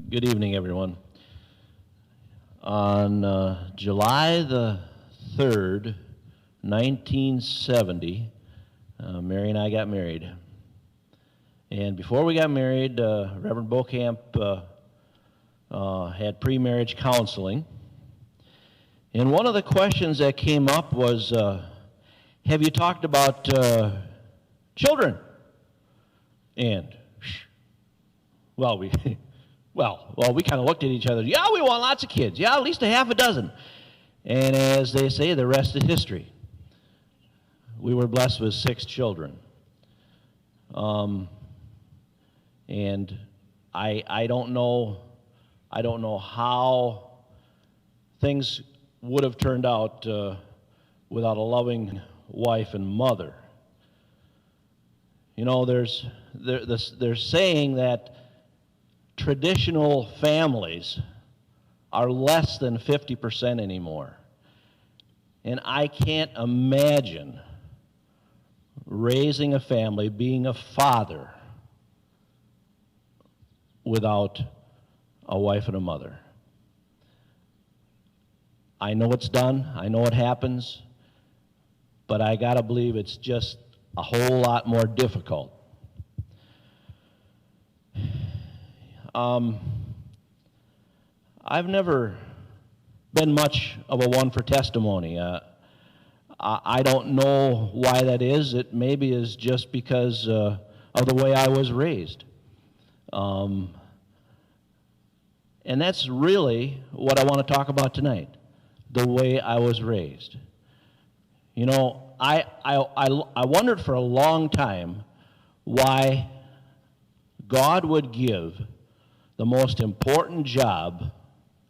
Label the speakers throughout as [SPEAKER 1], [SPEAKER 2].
[SPEAKER 1] Good evening, everyone. On July the 3rd, 1970, Mary and I got married. And before we got married, Reverend Beaucamp had pre-marriage counseling. And one of the questions that came up was, have you talked about children? And, well, we kind of looked at each other. Yeah, we want lots of kids. Yeah, at least a half a dozen. And as they say, the rest is history. We were blessed with 6 children. And I don't know how things would have turned out without a loving wife and mother. You know, they're saying that traditional families are less than 50% anymore. And I can't imagine raising a family, being a father, without a wife and a mother. I know it's done, I know it happens, but I gotta believe it's just a whole lot more difficult. I've never been much of a one for testimony. I don't know why that is. It maybe is just because of the way I was raised. And that's really what I want to talk about tonight, the way I was raised. You know, I wondered for a long time why God would give the most important job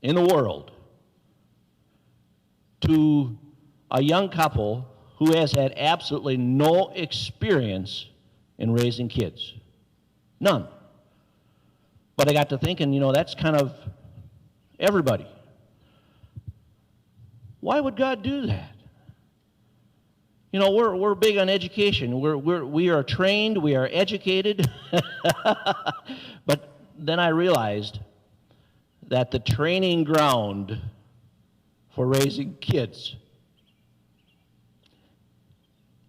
[SPEAKER 1] in the world to a young couple who has had absolutely no experience in raising kids. None. But I got to thinking, you know, that's kind of everybody. Why would God do that? You know, we're big on education. We are trained, we are educated. But then I realized that the training ground for raising kids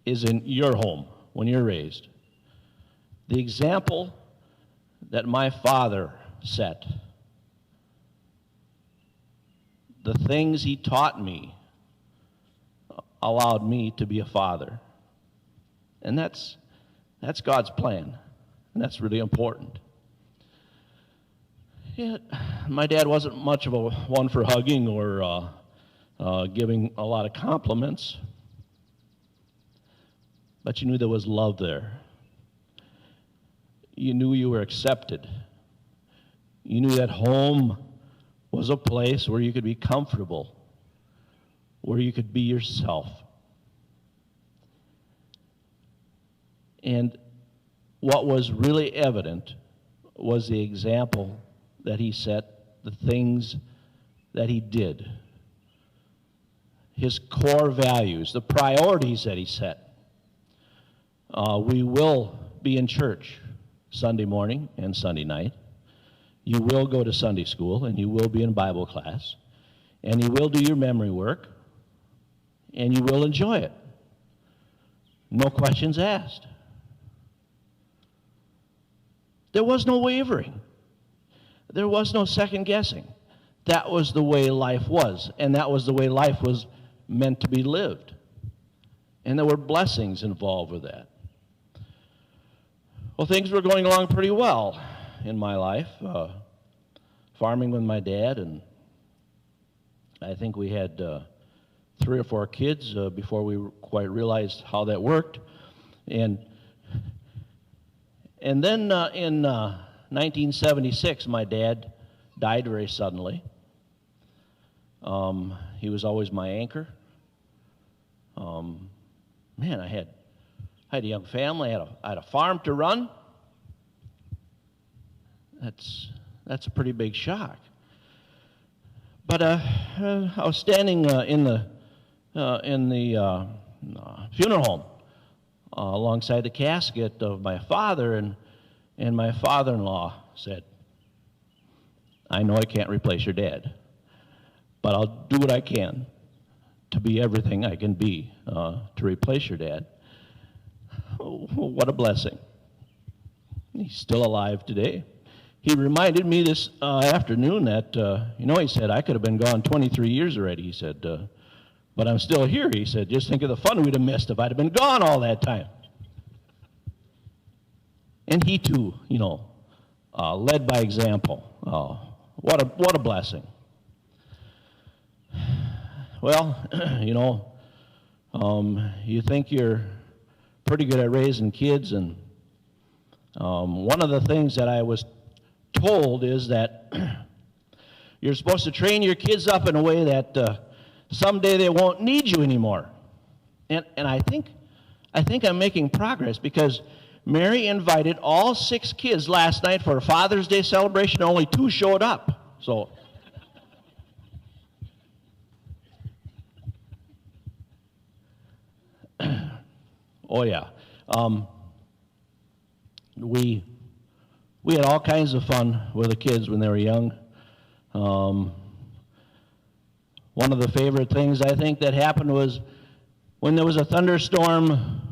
[SPEAKER 1] is in your home when you're raised. The example that my father set, the things he taught me, allowed me to be a father. And that's God's plan, and that's really important. Yeah, my dad wasn't much of a one for hugging or giving a lot of compliments, but you knew there was love there. You knew you were accepted. You knew that home was a place where you could be comfortable, where you could be yourself. And what was really evident was the example that he set, the things that he did, his core values, the priorities that he set. We will be in church Sunday morning and Sunday night. You will go to Sunday school, and you will be in Bible class, and you will do your memory work, and you will enjoy it. No questions asked. There was no wavering. There was no second guessing. That was the way life was, and that was the way life was meant to be lived. And there were blessings involved with that. Well, things were going along pretty well in my life, farming with my dad, and I think we had 3 or 4 kids before we quite realized how that worked. And then in 1976, my dad died very suddenly. He was always my anchor. I had a young family, I had a farm to run. That's a pretty big shock. But I was standing in the funeral home alongside the casket of my father, and my father-in-law said, I know I can't replace your dad, but I'll do what I can to be everything I can be to replace your dad. Oh, what a blessing. He's still alive today. He reminded me this afternoon that, he said, I could have been gone 23 years already. He said, but I'm still here. He said, just think of the fun we'd have missed if I'd have been gone all that time. And he too, led by example. What a blessing. Well, you think you're pretty good at raising kids, and one of the things that I was told is that you're supposed to train your kids up in a way that someday they won't need you anymore. And I think I'm making progress, because Mary invited all 6 kids last night for a Father's Day celebration. Only 2 showed up. So oh yeah. We had all kinds of fun with the kids when they were young. One of the favorite things I think that happened was when there was a thunderstorm,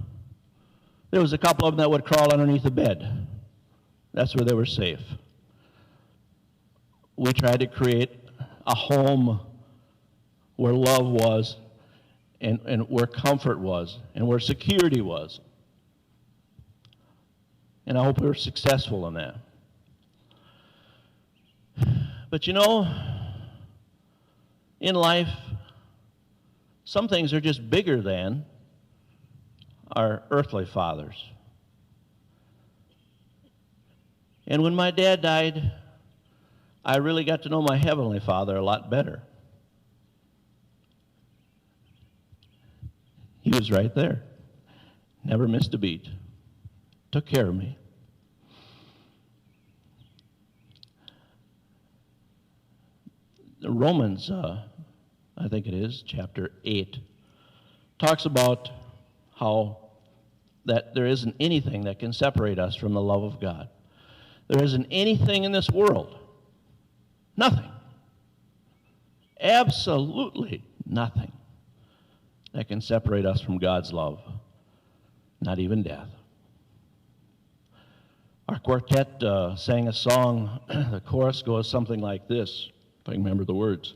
[SPEAKER 1] there was a couple of them that would crawl underneath the bed. That's where they were safe. We tried to create a home where love was, and where comfort was, and where security was. And I hope we're successful in that. But in life, some things are just bigger than our earthly fathers. And when my dad died, I really got to know my Heavenly Father a lot better. He was right there. Never missed a beat. Took care of me. Romans, I think it is, chapter 8, talks about how that there isn't anything that can separate us from the love of God. There isn't anything in this world, nothing, absolutely nothing, that can separate us from God's love, not even death. Our quartet sang a song. The chorus goes something like this, if I can remember the words.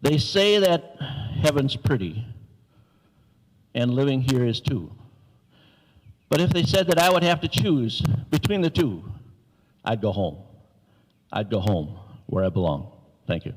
[SPEAKER 1] They say that heaven's pretty, and living here is too. But if they said that I would have to choose between the two, I'd go home. I'd go home where I belong. Thank you.